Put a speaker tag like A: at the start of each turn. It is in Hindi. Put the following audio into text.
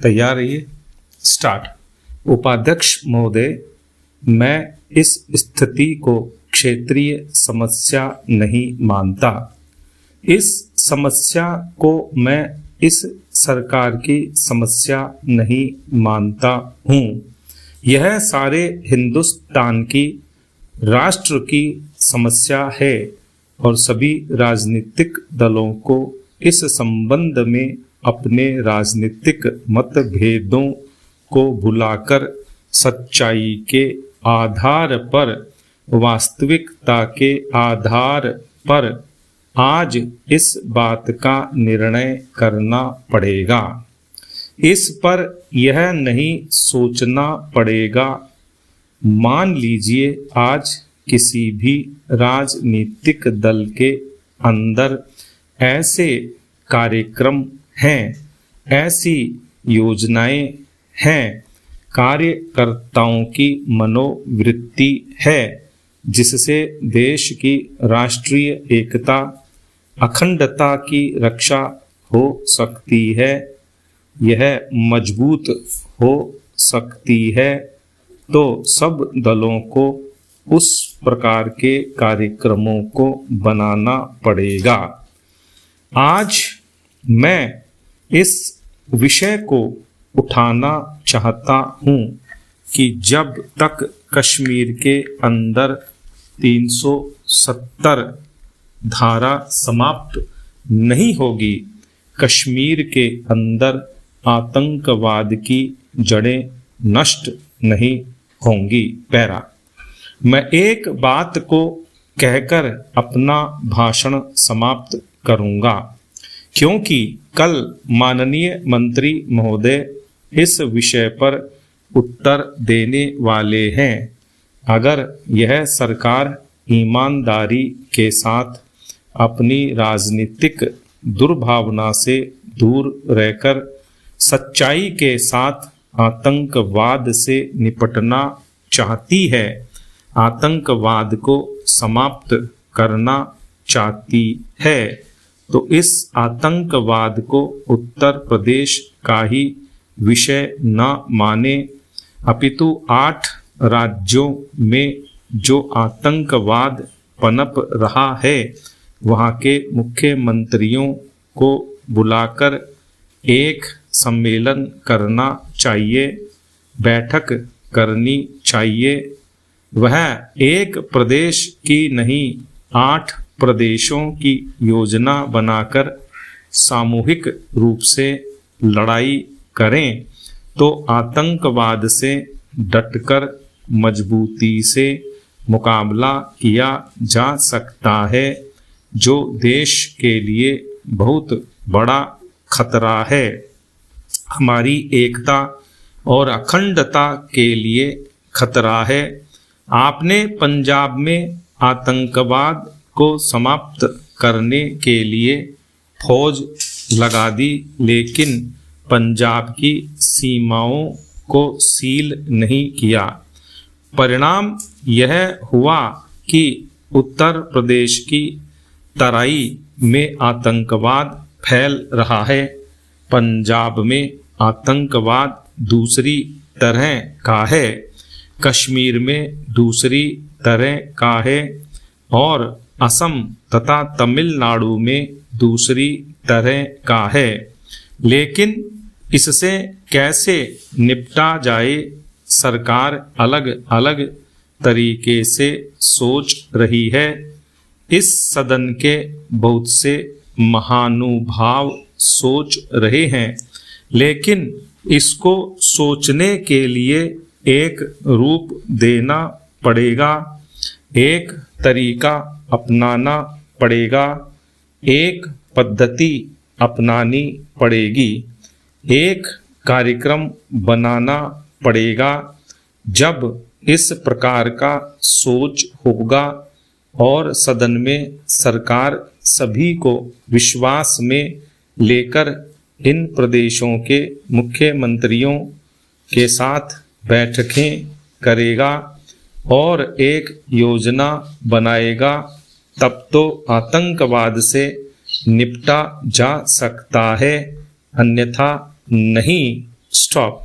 A: तैयार रहिए। स्टार्ट। उपाध्यक्ष महोदय, मैं इस स्थिति को क्षेत्रीय समस्या नहीं मानता। इस समस्या को मैं इस सरकार की समस्या नहीं मानता हूँ। यह सारे हिंदुस्तान की राष्ट्र की समस्या है और सभी राजनीतिक दलों को इस संबंध में अपने राजनीतिक मतभेदों को भुलाकर सच्चाई के आधार पर, वास्तविकता के आधार पर आज इस बात का निर्णय करना पड़ेगा। इस पर यह नहीं सोचना पड़ेगा। मान लीजिए आज किसी भी राजनीतिक दल के अंदर ऐसे कार्यक्रम हैं, ऐसी योजनाएं हैं, कार्यकर्ताओं की मनोवृत्ति है जिससे देश की राष्ट्रीय एकता, अखंडता की रक्षा हो सकती है, यह मजबूत हो सकती है, तो सब दलों को उस प्रकार के कार्यक्रमों को बनाना पड़ेगा। आज मैं इस विषय को उठाना चाहता हूँ कि जब तक कश्मीर के अंदर 370 धारा समाप्त नहीं होगी, कश्मीर के अंदर आतंकवाद की जड़ें नष्ट नहीं होंगी। पैरा। मैं एक बात को कहकर अपना भाषण समाप्त करूंगा, क्योंकि कल माननीय मंत्री महोदय इस विषय पर उत्तर देने वाले हैं। अगर यह सरकार ईमानदारी के साथ अपनी राजनीतिक दुर्भावना से दूर रहकर सच्चाई के साथ आतंकवाद से निपटना चाहती है, आतंकवाद को समाप्त करना चाहती है, तो इस आतंकवाद को उत्तर प्रदेश का ही विषय न माने, अपितु 8 राज्यों में जो आतंकवाद पनप रहा है वहाँ के मुख्यमंत्रियों को बुलाकर एक सम्मेलन करना चाहिए, बैठक करनी चाहिए। वह एक प्रदेश की नहीं 8 प्रदेशों की योजना बनाकर सामूहिक रूप से लड़ाई करें तो आतंकवाद से डटकर मजबूती से मुकाबला किया जा सकता है, जो देश के लिए बहुत बड़ा खतरा है, हमारी एकता और अखंडता के लिए खतरा है। आपने पंजाब में आतंकवाद को समाप्त करने के लिए फौज लगा दी, लेकिन पंजाब की सीमाओं को सील नहीं किया। परिणाम यह हुआ कि उत्तर प्रदेश की तराई में आतंकवाद फैल रहा है। पंजाब में आतंकवाद दूसरी तरह का है, कश्मीर में दूसरी तरह का है और असम तथा तमिलनाडु में दूसरी तरह का है। लेकिन इससे कैसे निपटा जाए, सरकार अलग अलग तरीके से सोच रही है। इस सदन के बहुत से महानुभाव सोच रहे हैं, लेकिन इसको सोचने के लिए एक रूप देना पड़ेगा, एक तरीका अपनाना पड़ेगा, एक पद्धति अपनानी पड़ेगी, एक कार्यक्रम बनाना पड़ेगा। जब इस प्रकार का सोच होगा और सदन में सरकार सभी को विश्वास में लेकर इन प्रदेशों के मुख्यमंत्रियों के साथ बैठकें करेगा और एक योजना बनाएगा, तब तो आतंकवाद से निपटा जा सकता है, अन्यथा नहीं। स्टॉप।